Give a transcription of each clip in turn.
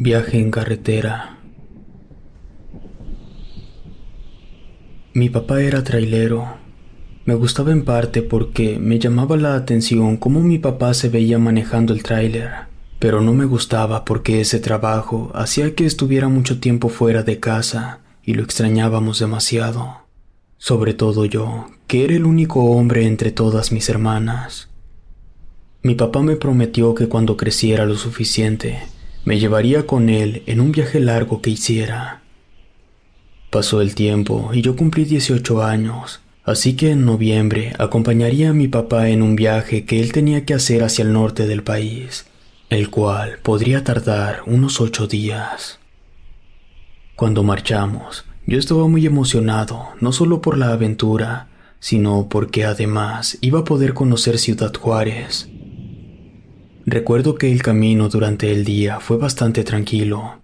Viaje en carretera. Mi papá era trailero. Me gustaba en parte porque me llamaba la atención cómo mi papá se veía manejando el tráiler, pero no me gustaba porque ese trabajo hacía que estuviera mucho tiempo fuera de casa y lo extrañábamos demasiado. Sobre todo yo, que era el único hombre entre todas mis hermanas. Mi papá me prometió que cuando creciera lo suficiente, me llevaría con él en un viaje largo que hiciera. Pasó el tiempo y yo cumplí 18 años, así que en noviembre acompañaría a mi papá en un viaje que él tenía que hacer hacia el norte del país, el cual podría tardar unos 8 días. Cuando marchamos, yo estaba muy emocionado, no solo por la aventura, sino porque además iba a poder conocer Ciudad Juárez. Recuerdo que el camino durante el día fue bastante tranquilo.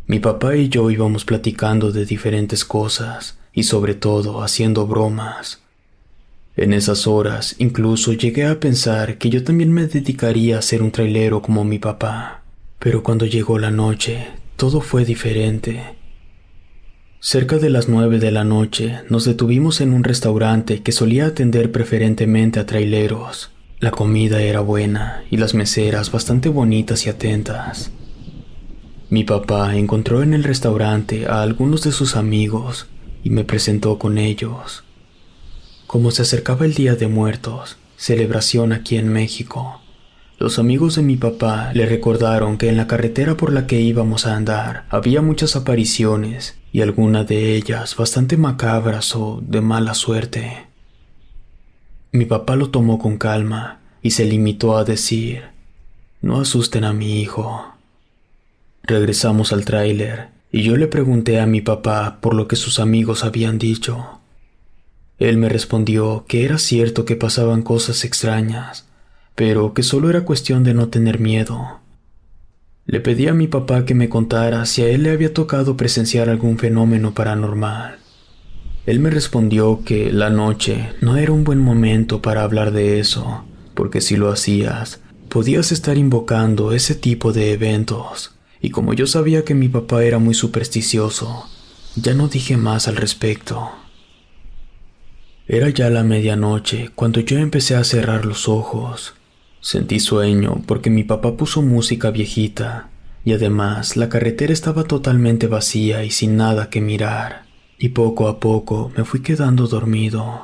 Mi papá y yo íbamos platicando de diferentes cosas y sobre todo haciendo bromas. En esas horas incluso llegué a pensar que yo también me dedicaría a ser un trailero como mi papá. Pero cuando llegó la noche, todo fue diferente. Cerca de las 9 de la noche nos detuvimos en un restaurante que solía atender preferentemente a traileros. La comida era buena y las meseras bastante bonitas y atentas. Mi papá encontró en el restaurante a algunos de sus amigos y me presentó con ellos. Como se acercaba el Día de Muertos, celebración aquí en México, los amigos de mi papá le recordaron que en la carretera por la que íbamos a andar había muchas apariciones y algunas de ellas bastante macabras o de mala suerte. Mi papá lo tomó con calma y se limitó a decir: «No asusten a mi hijo». Regresamos al tráiler y yo le pregunté a mi papá por lo que sus amigos habían dicho. Él me respondió que era cierto que pasaban cosas extrañas, pero que solo era cuestión de no tener miedo. Le pedí a mi papá que me contara si a él le había tocado presenciar algún fenómeno paranormal. Él me respondió que la noche no era un buen momento para hablar de eso, porque si lo hacías, podías estar invocando ese tipo de eventos, y como yo sabía que mi papá era muy supersticioso, ya no dije más al respecto. Era ya la medianoche cuando yo empecé a cerrar los ojos. Sentí sueño porque mi papá puso música viejita, y además la carretera estaba totalmente vacía y sin nada que mirar. Y poco a poco me fui quedando dormido.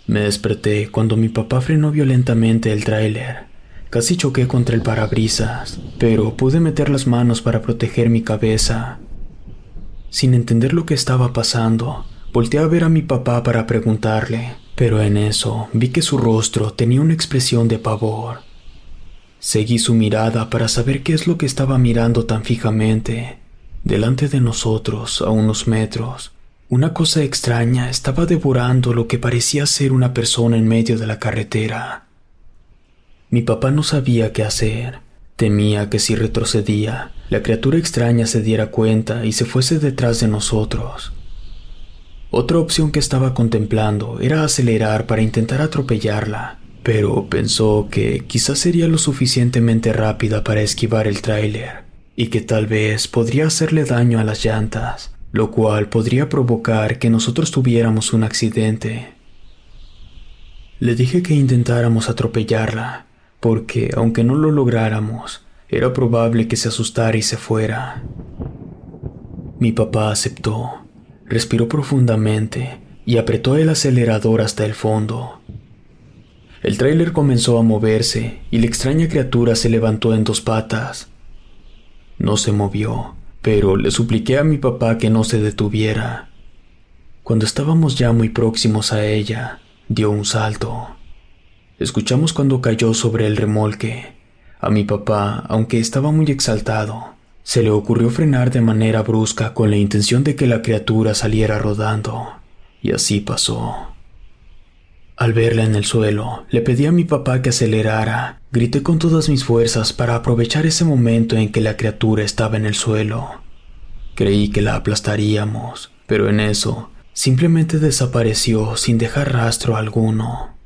Me desperté cuando mi papá frenó violentamente el tráiler. Casi choqué contra el parabrisas, pero pude meter las manos para proteger mi cabeza. Sin entender lo que estaba pasando, volteé a ver a mi papá para preguntarle, pero en eso vi que su rostro tenía una expresión de pavor. Seguí su mirada para saber qué es lo que estaba mirando tan fijamente. Delante de nosotros, a unos metros, una cosa extraña estaba devorando lo que parecía ser una persona en medio de la carretera. Mi papá no sabía qué hacer. Temía que si retrocedía, la criatura extraña se diera cuenta y se fuese detrás de nosotros. Otra opción que estaba contemplando era acelerar para intentar atropellarla, pero pensó que quizás sería lo suficientemente rápida para esquivar el tráiler, y que tal vez podría hacerle daño a las llantas, lo cual podría provocar que nosotros tuviéramos un accidente. Le dije que intentáramos atropellarla, porque aunque no lo lográramos, era probable que se asustara y se fuera. Mi papá aceptó, respiró profundamente y apretó el acelerador hasta el fondo. El tráiler comenzó a moverse y la extraña criatura se levantó en 2 patas. No se movió, pero le supliqué a mi papá que no se detuviera. Cuando estábamos ya muy próximos a ella, dio un salto. Escuchamos cuando cayó sobre el remolque. A mi papá, aunque estaba muy exaltado, se le ocurrió frenar de manera brusca con la intención de que la criatura saliera rodando, y así pasó. Al verla en el suelo, le pedí a mi papá que acelerara. Grité con todas mis fuerzas para aprovechar ese momento en que la criatura estaba en el suelo. Creí que la aplastaríamos, pero en eso, simplemente desapareció sin dejar rastro alguno.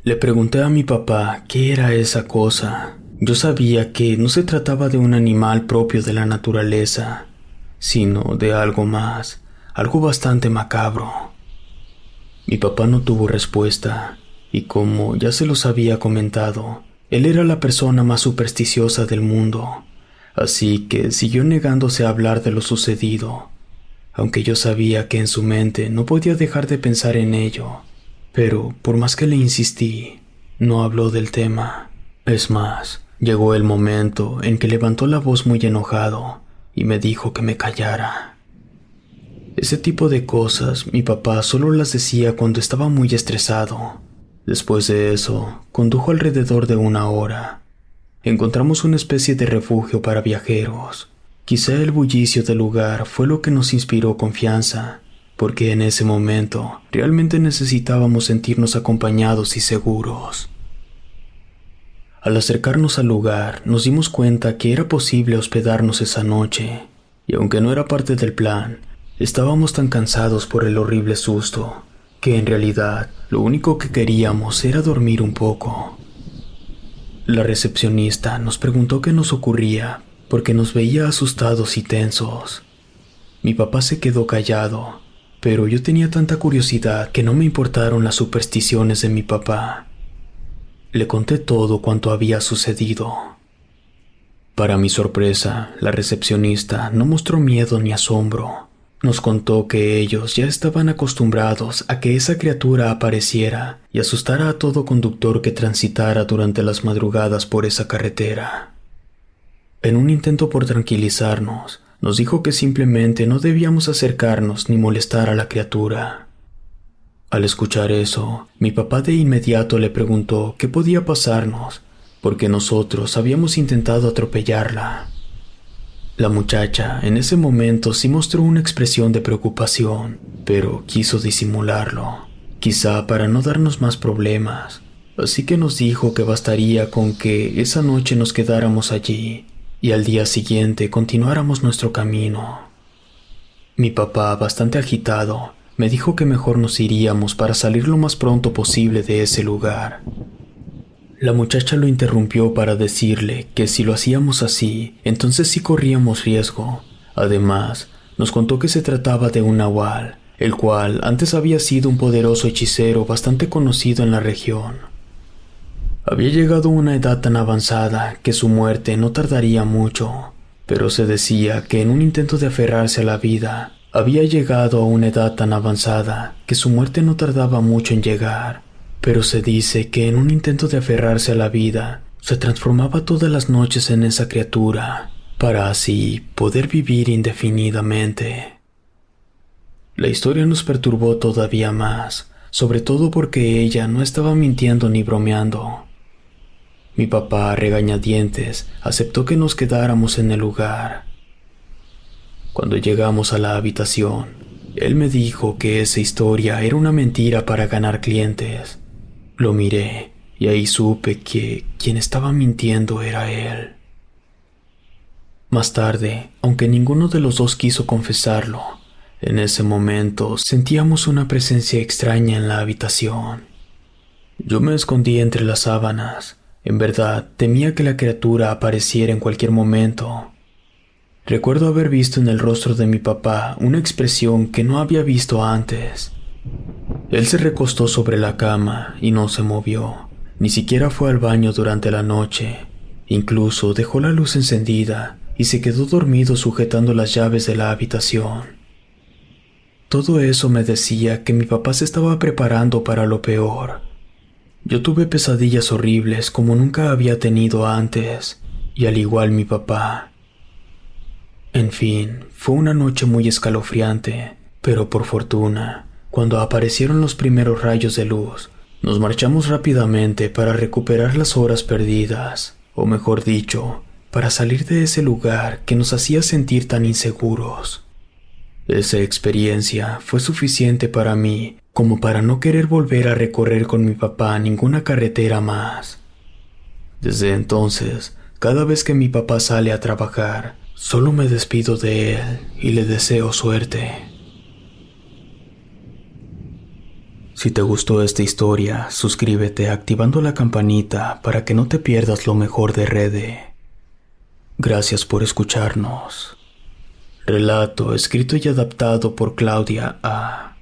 Le pregunté a mi papá qué era esa cosa, Yo sabía que no se trataba de un animal propio de la naturaleza, sino de algo más, algo bastante macabro. Mi papá no tuvo respuesta, y como ya se los había comentado, él era la persona más supersticiosa del mundo, así que siguió negándose a hablar de lo sucedido, aunque yo sabía que en su mente no podía dejar de pensar en ello, pero por más que le insistí, no habló del tema. Es más, llegó el momento en que levantó la voz muy enojado y me dijo que me callara. Ese tipo de cosas mi papá solo las decía cuando estaba muy estresado. Después de eso, condujo alrededor de 1 hora. Encontramos una especie de refugio para viajeros. Quizá el bullicio del lugar fue lo que nos inspiró confianza, porque en ese momento realmente necesitábamos sentirnos acompañados y seguros. Al acercarnos al lugar, nos dimos cuenta que era posible hospedarnos esa noche, y aunque no era parte del plan, estábamos tan cansados por el horrible susto, que en realidad lo único que queríamos era dormir un poco. La recepcionista nos preguntó qué nos ocurría, porque nos veía asustados y tensos. Mi papá se quedó callado, pero yo tenía tanta curiosidad que no me importaron las supersticiones de mi papá. Le conté todo cuanto había sucedido. Para mi sorpresa, la recepcionista no mostró miedo ni asombro. Nos contó que ellos ya estaban acostumbrados a que esa criatura apareciera y asustara a todo conductor que transitara durante las madrugadas por esa carretera. En un intento por tranquilizarnos, nos dijo que simplemente no debíamos acercarnos ni molestar a la criatura. Al escuchar eso, mi papá de inmediato le preguntó qué podía pasarnos, porque nosotros habíamos intentado atropellarla. La muchacha en ese momento sí mostró una expresión de preocupación, pero quiso disimularlo, quizá para no darnos más problemas, así que nos dijo que bastaría con que esa noche nos quedáramos allí y al día siguiente continuáramos nuestro camino. Mi papá, bastante agitado, me dijo que mejor nos iríamos para salir lo más pronto posible de ese lugar. La muchacha lo interrumpió para decirle que si lo hacíamos así, entonces sí corríamos riesgo. Además, nos contó que se trataba de un nahual, el cual antes había sido un poderoso hechicero bastante conocido en la región. Había llegado a una edad tan avanzada que su muerte no tardaría mucho, pero se decía que en un intento de aferrarse a la vida, había llegado a una edad tan avanzada que su muerte no tardaba mucho en llegar, pero se dice que en un intento de aferrarse a la vida, se transformaba todas las noches en esa criatura, para así poder vivir indefinidamente. La historia nos perturbó todavía más, sobre todo porque ella no estaba mintiendo ni bromeando. Mi papá, a regañadientes, aceptó que nos quedáramos en el lugar. Cuando llegamos a la habitación, él me dijo que esa historia era una mentira para ganar clientes. Lo miré y ahí supe que quien estaba mintiendo era él. Más tarde, aunque ninguno de los dos quiso confesarlo, en ese momento sentíamos una presencia extraña en la habitación. Yo me escondí entre las sábanas. En verdad, temía que la criatura apareciera en cualquier momento. Recuerdo haber visto en el rostro de mi papá una expresión que no había visto antes. Él se recostó sobre la cama y no se movió, ni siquiera fue al baño durante la noche. Incluso dejó la luz encendida y se quedó dormido sujetando las llaves de la habitación. Todo eso me decía que mi papá se estaba preparando para lo peor. Yo tuve pesadillas horribles como nunca había tenido antes, y al igual mi papá. En fin, fue una noche muy escalofriante, pero por fortuna, cuando aparecieron los primeros rayos de luz, nos marchamos rápidamente para recuperar las horas perdidas, o mejor dicho, para salir de ese lugar que nos hacía sentir tan inseguros. Esa experiencia fue suficiente para mí como para no querer volver a recorrer con mi papá ninguna carretera más. Desde entonces, cada vez que mi papá sale a trabajar, solo me despido de él y le deseo suerte. Si te gustó esta historia, suscríbete activando la campanita para que no te pierdas lo mejor de Rede. Gracias por escucharnos. Relato escrito y adaptado por Claudia A.